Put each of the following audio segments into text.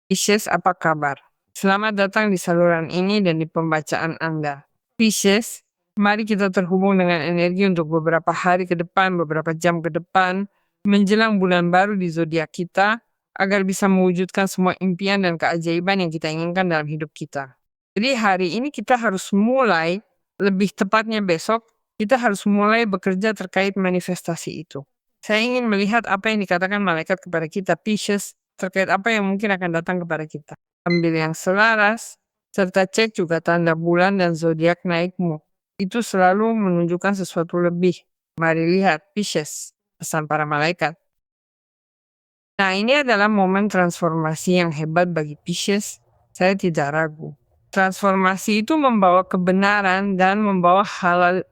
Pisces, apa kabar? Selamat datang di saluran ini dan di pembacaan Anda. Pisces, mari kita terhubung dengan energi untuk beberapa hari ke depan, beberapa jam ke depan, menjelang bulan baru di zodiak kita, agar bisa mewujudkan semua impian dan keajaiban yang kita inginkan dalam hidup kita. Jadi hari ini kita harus mulai, lebih tepatnya besok, kita harus mulai bekerja terkait manifestasi itu. Saya ingin melihat apa yang dikatakan malaikat kepada kita, Pisces, terkait apa yang mungkin akan datang kepada kita. Ambil yang selaras, serta cek juga tanda bulan dan zodiak naikmu. Itu selalu menunjukkan sesuatu lebih. Mari lihat, Pisces, pesan para malaikat. Nah, ini adalah momen transformasi yang hebat bagi Pisces. Saya tidak ragu. Transformasi itu membawa kebenaran dan membawa hal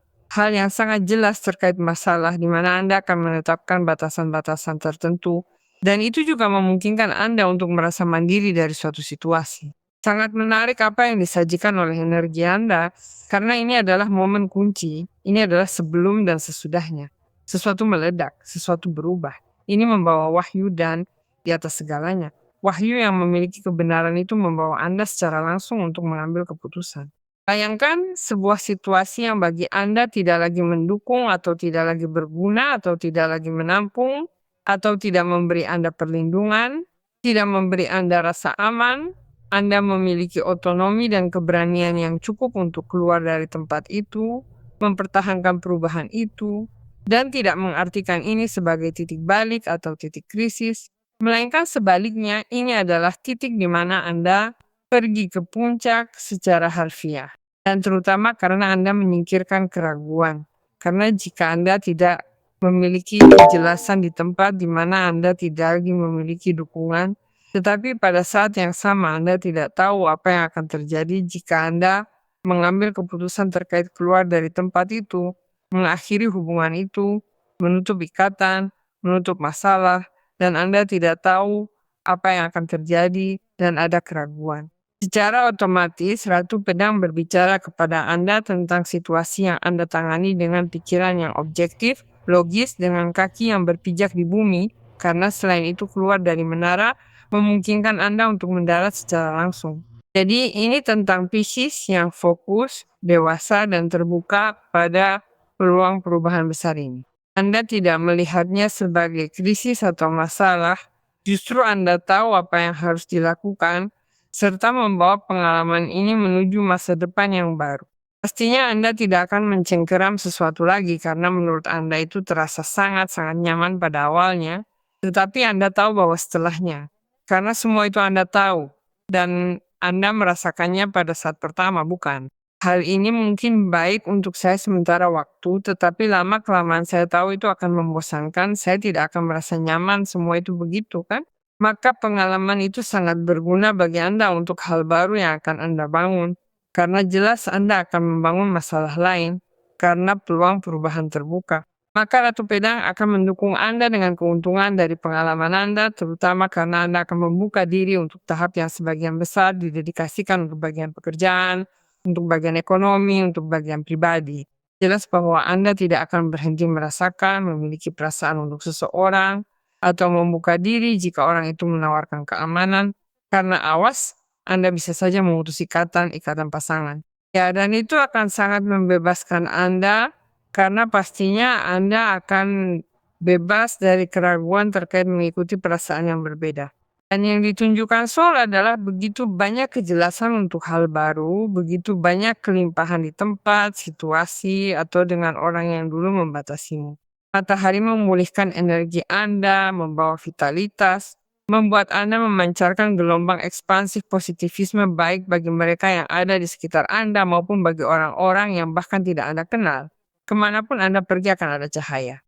yang sangat jelas terkait masalah di mana Anda akan menetapkan batasan-batasan tertentu. Dan itu juga memungkinkan Anda untuk merasa mandiri dari suatu situasi. Sangat menarik apa yang disajikan oleh energi Anda, karena ini adalah momen kunci. Ini adalah sebelum dan sesudahnya. Sesuatu meledak, sesuatu berubah. Ini membawa wahyu dan di atas segalanya. Wahyu yang memiliki kebenaran itu membawa Anda secara langsung untuk mengambil keputusan. Bayangkan sebuah situasi yang bagi Anda tidak lagi mendukung atau tidak lagi berguna atau tidak lagi menampung atau tidak memberi Anda perlindungan, tidak memberi Anda rasa aman. Anda memiliki otonomi dan keberanian yang cukup untuk keluar dari tempat itu, mempertahankan perubahan itu, dan tidak mengartikan ini sebagai titik balik atau titik krisis, melainkan sebaliknya ini adalah titik di mana Anda pergi ke puncak secara harfiah. Dan terutama karena Anda menyingkirkan keraguan. Karena jika Anda tidak memiliki kejelasan di tempat di mana Anda tidak lagi memiliki dukungan, tetapi pada saat yang sama Anda tidak tahu apa yang akan terjadi jika Anda mengambil keputusan terkait keluar dari tempat itu, mengakhiri hubungan itu, menutup ikatan, menutup masalah, dan Anda tidak tahu apa yang akan terjadi dan ada keraguan. Secara otomatis, Ratu Pedang berbicara kepada Anda tentang situasi yang Anda tangani dengan pikiran yang objektif, logis, dengan kaki yang berpijak di bumi, karena selain itu keluar dari menara, memungkinkan Anda untuk mendarat secara langsung. Jadi ini tentang Pisces yang fokus, dewasa, dan terbuka pada peluang perubahan besar ini. Anda tidak melihatnya sebagai krisis atau masalah, justru Anda tahu apa yang harus dilakukan, serta membawa pengalaman ini menuju masa depan yang baru. Pastinya Anda tidak akan mencengkeram sesuatu lagi karena menurut Anda itu terasa sangat-sangat nyaman pada awalnya, tetapi Anda tahu bahwa setelahnya, karena semua itu Anda tahu, dan Anda merasakannya pada saat pertama, bukan? Hal ini mungkin baik untuk saya sementara waktu, tetapi lama-kelamaan saya tahu itu akan membosankan, saya tidak akan merasa nyaman semua itu begitu kan? Maka pengalaman itu sangat berguna bagi Anda untuk hal baru yang akan Anda bangun. Karena jelas Anda akan membangun masalah lain, karena peluang perubahan terbuka. Maka Ratu Pedang akan mendukung Anda dengan keuntungan dari pengalaman Anda, terutama karena Anda akan membuka diri untuk tahap yang sebagian besar didedikasikan untuk bagian pekerjaan, untuk bagian ekonomi, untuk bagian pribadi. Jelas bahwa Anda tidak akan berhenti merasakan, memiliki perasaan untuk seseorang, atau membuka diri jika orang itu menawarkan keamanan, karena awas, Anda bisa saja memutus ikatan pasangan. Ya, dan itu akan sangat membebaskan Anda, karena pastinya Anda akan bebas dari keraguan terkait mengikuti perasaan yang berbeda. Dan yang ditunjukkan Sol adalah begitu banyak kejelasan untuk hal baru, begitu banyak kelimpahan di tempat, situasi, atau dengan orang yang dulu membatasimu. Matahari memulihkan energi Anda, membawa vitalitas, membuat Anda memancarkan gelombang ekspansif positivisme baik bagi mereka yang ada di sekitar Anda maupun bagi orang-orang yang bahkan tidak Anda kenal. Kemanapun Anda pergi akan ada cahaya.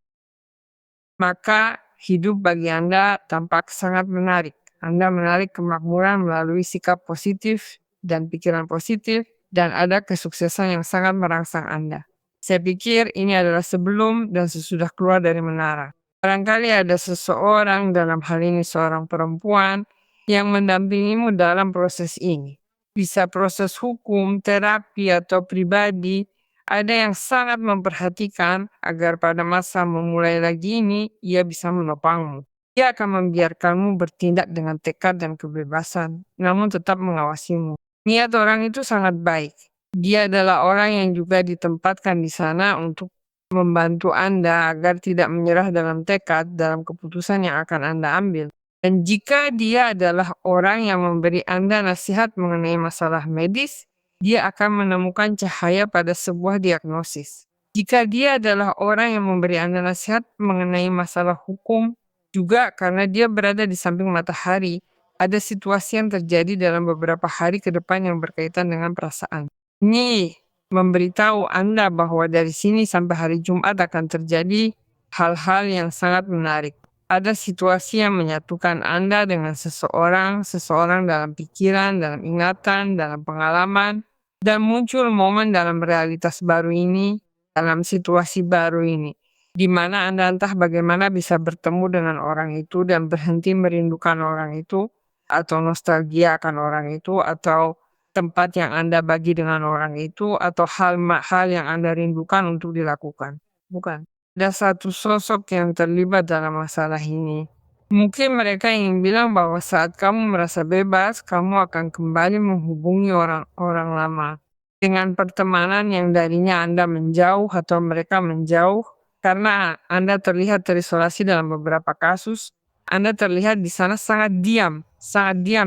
Maka hidup bagi Anda tampak sangat menarik. Anda menarik kemakmuran melalui sikap positif dan pikiran positif, dan ada kesuksesan yang sangat merangsang Anda. Saya pikir ini adalah sebelum dan sesudah keluar dari menara. Barangkali ada seseorang, dalam hal ini seorang perempuan, yang mendampingimu dalam proses ini. Bisa proses hukum, terapi, atau pribadi, ada yang sangat memperhatikan agar pada masa memulai lagi ini, ia bisa menopangmu. Dia akan membiarkanmu bertindak dengan tekad dan kebebasan, namun tetap mengawasimu. Niat orang itu sangat baik. Dia adalah orang yang juga ditempatkan di sana untuk membantu Anda agar tidak menyerah dalam tekad dalam keputusan yang akan Anda ambil. Dan jika dia adalah orang yang memberi Anda nasihat mengenai masalah medis, dia akan menemukan cahaya pada sebuah diagnosis. Jika dia adalah orang yang memberi Anda nasihat mengenai masalah hukum, juga karena dia berada di samping matahari, ada situasi yang terjadi dalam beberapa hari ke depan yang berkaitan dengan perasaan. Ini memberitahu Anda bahwa dari sini sampai hari Jumat akan terjadi hal-hal yang sangat menarik. Ada situasi yang menyatukan Anda dengan seseorang, seseorang dalam pikiran, dalam ingatan, dalam pengalaman, dan muncul momen dalam realitas baru ini, dalam situasi baru ini, di mana Anda entah bagaimana bisa bertemu dengan orang itu dan berhenti merindukan orang itu, atau nostalgia akan orang itu, atau tempat yang Anda bagi dengan orang itu, atau hal yang Anda rindukan untuk dilakukan. Bukan. Ada satu sosok yang terlibat dalam masalah ini. Mungkin mereka ingin bilang bahwa saat kamu merasa bebas, kamu akan kembali menghubungi orang-orang lama. Dengan pertemanan yang darinya Anda menjauh atau mereka menjauh, karena Anda terlihat terisolasi dalam beberapa kasus, Anda terlihat di sana sangat diam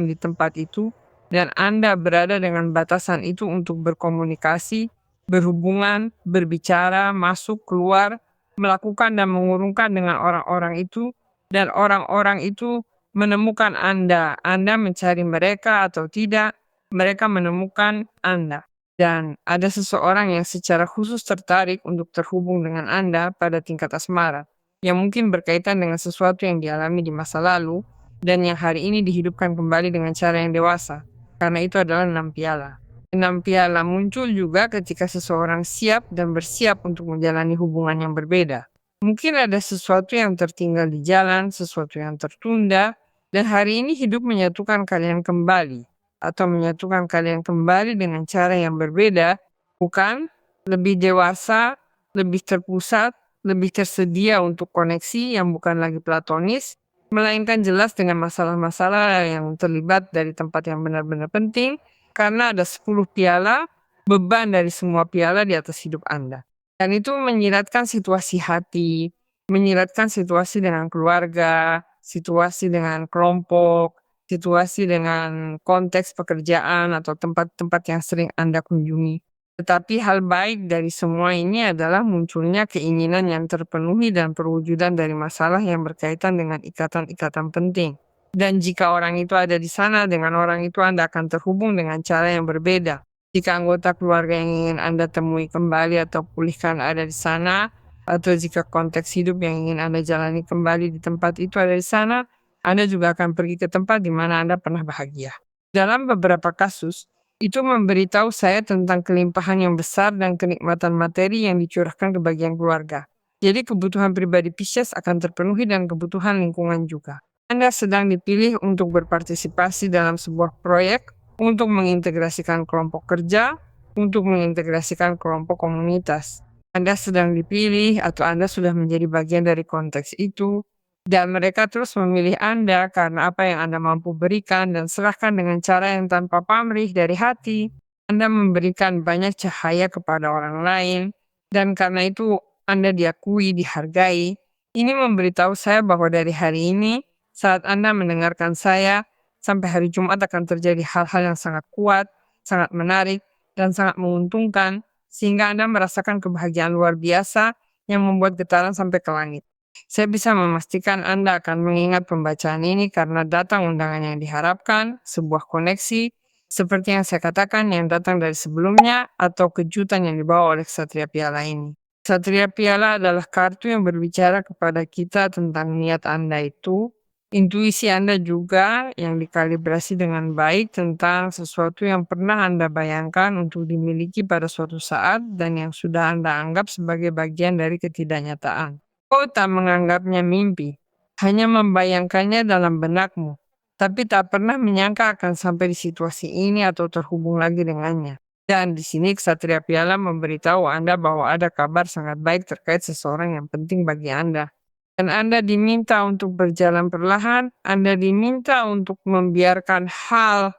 di tempat itu, dan Anda berada dengan batasan itu untuk berkomunikasi, berhubungan, berbicara, masuk, keluar, melakukan dan mengurungkan dengan orang-orang itu, dan orang-orang itu menemukan Anda. Anda mencari mereka atau tidak, mereka menemukan Anda. Dan ada seseorang yang secara khusus tertarik untuk terhubung dengan Anda pada tingkat asmara, yang mungkin berkaitan dengan sesuatu yang dialami di masa lalu, dan yang hari ini dihidupkan kembali dengan cara yang dewasa, karena itu adalah 6 piala. 6 piala muncul juga ketika seseorang siap dan bersiap untuk menjalani hubungan yang berbeda. Mungkin ada sesuatu yang tertinggal di jalan, sesuatu yang tertunda, dan hari ini hidup menyatukan kalian kembali atau menyatukan kalian kembali dengan cara yang berbeda, bukan lebih dewasa, lebih terpusat, lebih tersedia untuk koneksi yang bukan lagi platonis, melainkan jelas dengan masalah-masalah yang terlibat dari tempat yang benar-benar penting, karena ada 10 piala, beban dari semua piala di atas hidup Anda. Dan itu menyiratkan situasi hati, menyiratkan situasi dengan keluarga, situasi dengan kelompok, situasi dengan konteks pekerjaan atau tempat-tempat yang sering Anda kunjungi. Tetapi hal baik dari semua ini adalah munculnya keinginan yang terpenuhi dan perwujudan dari masalah yang berkaitan dengan ikatan-ikatan penting. Dan jika orang itu ada di sana, dengan orang itu Anda akan terhubung dengan cara yang berbeda. Jika anggota keluarga yang ingin Anda temui kembali atau pulihkan ada di sana, atau jika konteks hidup yang ingin Anda jalani kembali di tempat itu ada di sana, Anda juga akan pergi ke tempat di mana Anda pernah bahagia. Dalam beberapa kasus, itu memberitahu saya tentang kelimpahan yang besar dan kenikmatan materi yang dicurahkan ke bagian keluarga. Jadi kebutuhan pribadi Pisces akan terpenuhi dan kebutuhan lingkungan juga. Anda sedang dipilih untuk berpartisipasi dalam sebuah proyek, untuk mengintegrasikan kelompok kerja, untuk mengintegrasikan kelompok komunitas. Anda sedang dipilih atau Anda sudah menjadi bagian dari konteks itu, dan mereka terus memilih Anda karena apa yang Anda mampu berikan dan serahkan dengan cara yang tanpa pamrih dari hati. Anda memberikan banyak cahaya kepada orang lain, dan karena itu Anda diakui, dihargai. Ini memberitahu saya bahwa dari hari ini, saat Anda mendengarkan saya, sampai hari Jumat akan terjadi hal-hal yang sangat kuat, sangat menarik, dan sangat menguntungkan, sehingga Anda merasakan kebahagiaan luar biasa yang membuat getaran sampai ke langit. Saya bisa memastikan Anda akan mengingat pembacaan ini karena datang undangan yang diharapkan, sebuah koneksi, seperti yang saya katakan yang datang dari sebelumnya, atau kejutan yang dibawa oleh Ksatria Piala ini. Ksatria Piala adalah kartu yang berbicara kepada kita tentang niat Anda itu, intuisi Anda juga yang dikalibrasi dengan baik tentang sesuatu yang pernah Anda bayangkan untuk dimiliki pada suatu saat dan yang sudah Anda anggap sebagai bagian dari ketidaknyataan. Kau tak menganggapnya mimpi, hanya membayangkannya dalam benakmu, tapi tak pernah menyangka akan sampai di situasi ini atau terhubung lagi dengannya. Dan di sini Ksatria Piala memberitahu Anda bahwa ada kabar sangat baik terkait seseorang yang penting bagi Anda. Dan Anda diminta untuk berjalan perlahan, Anda diminta untuk membiarkan hal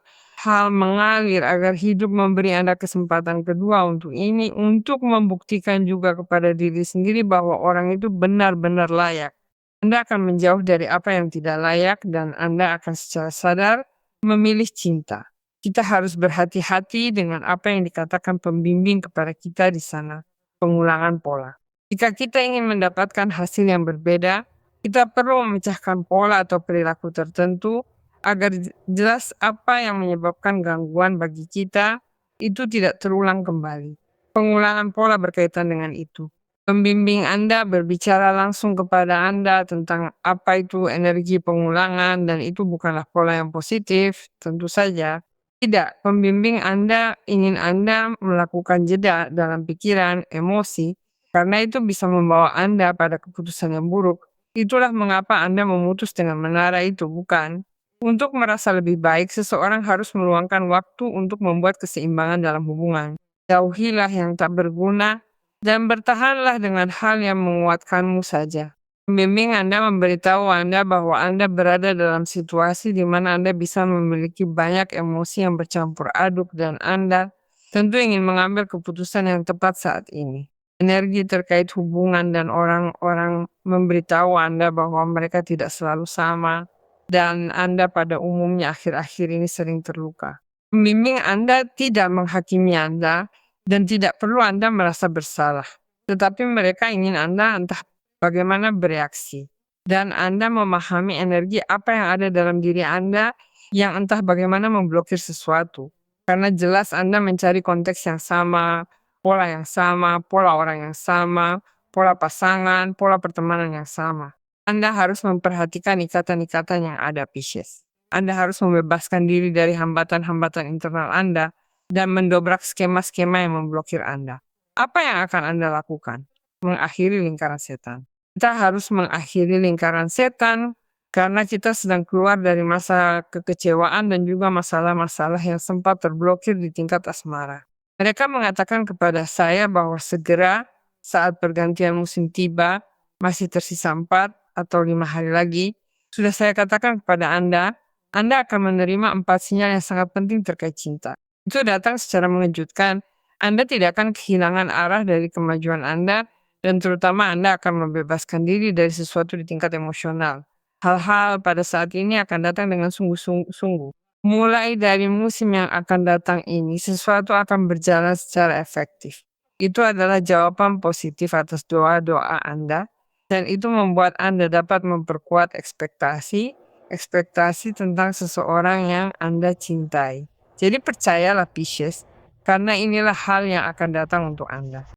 mengalir agar hidup memberi Anda kesempatan kedua untuk ini, untuk membuktikan juga kepada diri sendiri bahwa orang itu benar-benar layak. Anda akan menjauh dari apa yang tidak layak dan Anda akan secara sadar memilih cinta. Kita harus berhati-hati dengan apa yang dikatakan pembimbing kepada kita di sana, pengulangan pola. Jika kita ingin mendapatkan hasil yang berbeda, kita perlu memecahkan pola atau perilaku tertentu agar jelas apa yang menyebabkan gangguan bagi kita itu tidak terulang kembali. Pengulangan pola berkaitan dengan itu. Pembimbing Anda berbicara langsung kepada Anda tentang apa itu energi pengulangan dan itu bukanlah pola yang positif, tentu saja. Tidak, pembimbing Anda ingin Anda melakukan jeda dalam pikiran, emosi, karena itu bisa membawa Anda pada keputusan yang buruk. Itulah mengapa Anda memutus dengan menara itu, bukan? Untuk merasa lebih baik, seseorang harus meluangkan waktu untuk membuat keseimbangan dalam hubungan. Jauhilah yang tak berguna dan bertahanlah dengan hal yang menguatkanmu saja. Pembimbing Anda memberitahu Anda bahwa Anda berada dalam situasi di mana Anda bisa memiliki banyak emosi yang bercampur aduk dan Anda tentu ingin mengambil keputusan yang tepat saat ini. Energi terkait hubungan dan orang-orang memberitahu Anda bahwa mereka tidak selalu sama dan Anda pada umumnya akhir-akhir ini sering terluka. Pembimbing Anda tidak menghakimi Anda dan tidak perlu Anda merasa bersalah. Tetapi mereka ingin Anda entah bagaimana bereaksi. Dan Anda memahami energi apa yang ada dalam diri Anda yang entah bagaimana memblokir sesuatu. Karena jelas Anda mencari konteks yang sama, pola yang sama, pola orang yang sama, pola pasangan, pola pertemanan yang sama. Anda harus memperhatikan ikatan-ikatan yang ada, Pisces. Anda harus membebaskan diri dari hambatan-hambatan internal Anda dan mendobrak skema-skema yang memblokir Anda. Apa yang akan Anda lakukan? Mengakhiri lingkaran setan. Kita harus mengakhiri lingkaran setan karena kita sedang keluar dari masa kekecewaan dan juga masalah-masalah yang sempat terblokir di tingkat asmara. Mereka mengatakan kepada saya bahwa segera saat pergantian musim tiba, masih tersisa 4 atau 5 hari lagi, sudah saya katakan kepada Anda akan menerima 4 sinyal yang sangat penting terkait cinta. Itu datang secara mengejutkan. Anda tidak akan kehilangan arah dari kemajuan Anda dan terutama Anda akan membebaskan diri dari sesuatu di tingkat emosional. Hal-hal pada saat ini akan datang dengan sungguh-sungguh. Mulai dari musim yang akan datang ini, sesuatu akan berjalan secara efektif. Itu adalah jawaban positif atas doa-doa Anda, dan itu membuat Anda dapat memperkuat ekspektasi tentang seseorang yang Anda cintai. Jadi percayalah Pisces, karena inilah hal yang akan datang untuk Anda.